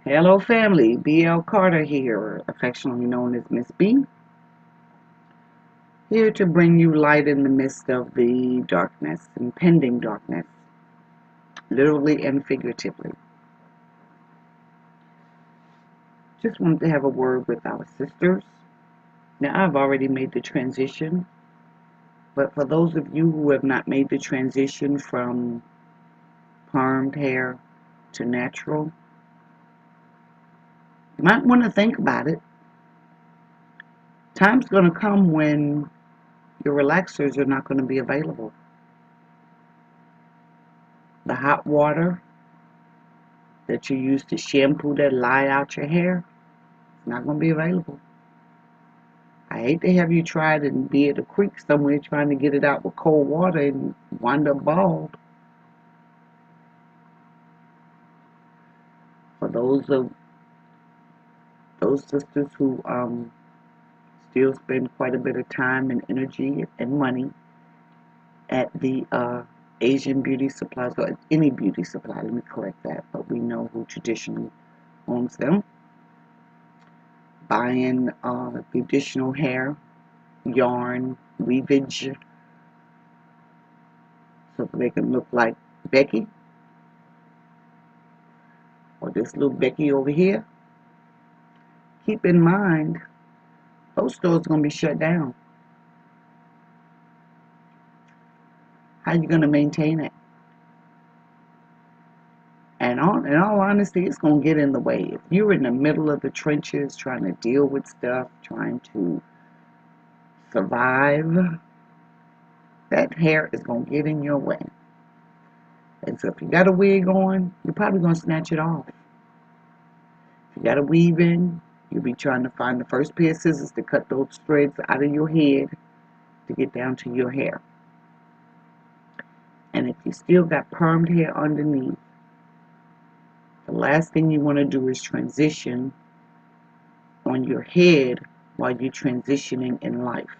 Hello family, BL Carter here, affectionately known as Miss B, here to bring you light in the midst of the darkness, impending darkness, literally and figuratively. Just wanted to have a word with our sisters. Now I've already made the transition, but for those of you who have not made the transition from permed hair to natural, you might want to think about it. Time's going to come when your relaxers are not going to be available. The hot water that you use to shampoo that lie out your hair is not going to be available. I hate to have you try it and be at a creek somewhere trying to get it out with cold water and wind up bald. For those sisters who still spend quite a bit of time and energy and money at the Asian beauty supplies, or any beauty supply, let me correct that, but we know who traditionally owns them, buying the additional hair, yarn, weavage, so they can look like Becky, or this little Becky over here. Keep in mind, those stores are going to be shut down. How are you going to maintain it? And in all honesty, it's going to get in the way. If you're in the middle of the trenches trying to deal with stuff, trying to survive, that hair is going to get in your way. And so if you got a wig on, you're probably going to snatch it off. If you got a weave in, you'll be trying to find the first pair of scissors to cut those threads out of your head to get down to your hair. And if you still got permed hair underneath, the last thing you want to do is transition on your head while you're transitioning in life.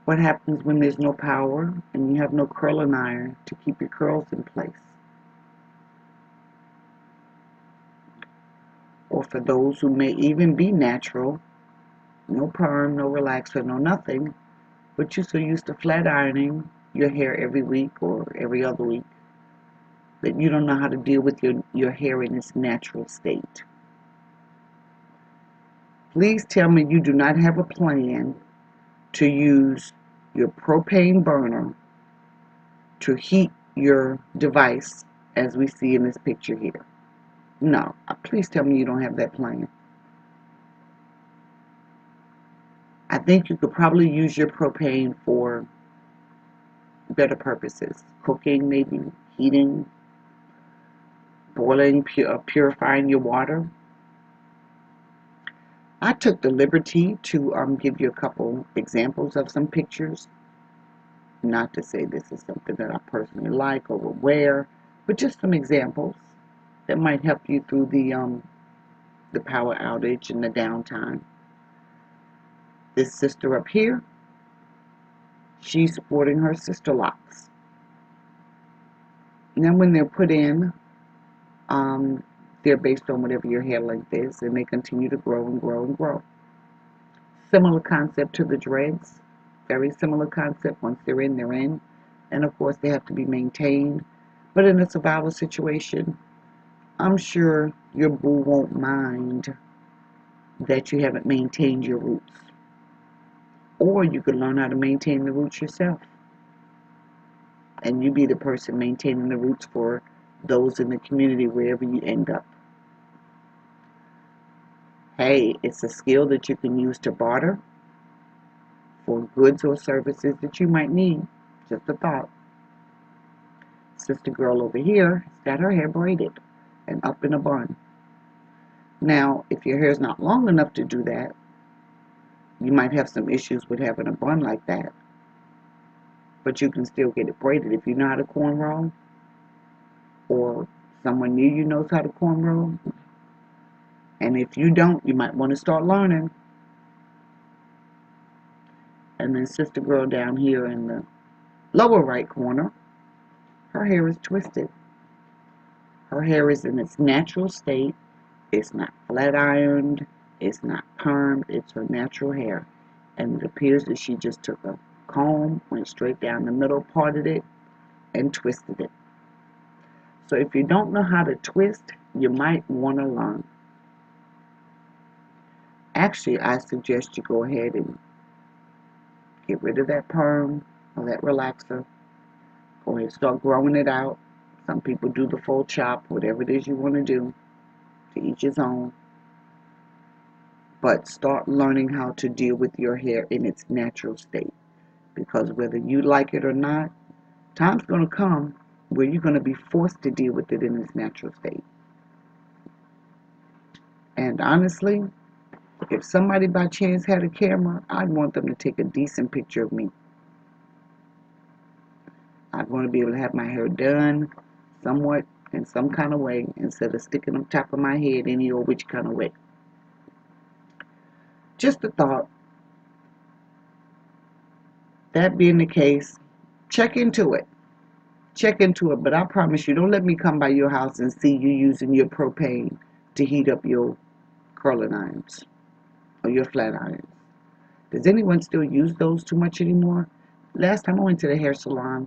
What happens when there's no power and you have no curling iron to keep your curls in place? Or for those who may even be natural, no perm, no relaxer, no nothing, but you're so used to flat ironing your hair every week or every other week that you don't know how to deal with your hair in its natural state. Please tell me you do not have a plan to use your propane burner to heat your device as we see in this picture here. No, please tell me you don't have that plan. I think you could probably use your propane for better purposes. Cooking, maybe, heating, boiling, purifying your water. I took the liberty to give you a couple examples of some pictures. Not to say this is something that I personally like or would wear, but just some examples that might help you through the power outage and the downtime. This sister up here, she's sporting her sister locks. Now when they're put in, they're based on whatever your hair length is, and they continue to grow and grow and grow. Similar concept to the dreads. Very similar concept. Once they're in, they're in. And of course, they have to be maintained. But in a survival situation, I'm sure your boo won't mind that you haven't maintained your roots. Or you could learn how to maintain the roots yourself. And you be the person maintaining the roots for those in the community wherever you end up. Hey, it's a skill that you can use to barter for goods or services that you might need. Just a thought. Sister girl over here has got her hair braided and up in a bun. Now, if your hair is not long enough to do that, you might have some issues with having a bun like that. But you can still get it braided if you know how to cornrow, or someone near you knows how to cornrow. And if you don't, you might want to start learning. And then sister girl down here in the lower right corner, her hair is twisted. Her hair is in its natural state. It's not flat ironed. It's not permed. It's her natural hair. And it appears that she just took a comb, went straight down the middle, parted it, and twisted it. So if you don't know how to twist, you might want to learn. Actually, I suggest you go ahead and get rid of that perm or that relaxer. Go ahead and start growing it out. Some people do the full chop, whatever it is you want to do, to each his own. But start learning how to deal with your hair in its natural state. Because whether you like it or not, time's going to come where you're going to be forced to deal with it in its natural state. And honestly, if somebody by chance had a camera, I'd want them to take a decent picture of me. I'd want to be able to have my hair done somewhat in some kind of way instead of sticking on top of my head any old which kind of way. Just a thought. That being the case, check into it. Check into it, but I promise you, don't let me come by your house and see you using your propane to heat up your curling irons or your flat irons. Does anyone still use those too much anymore? Last time I went to the hair salon,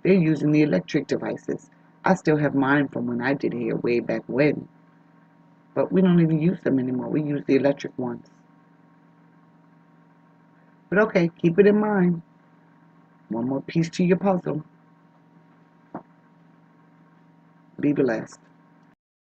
they're using the electric devices. I still have mine from when I did hair way back when. But we don't even use them anymore. We use the electric ones. But okay, keep it in mind. One more piece to your puzzle. Be blessed.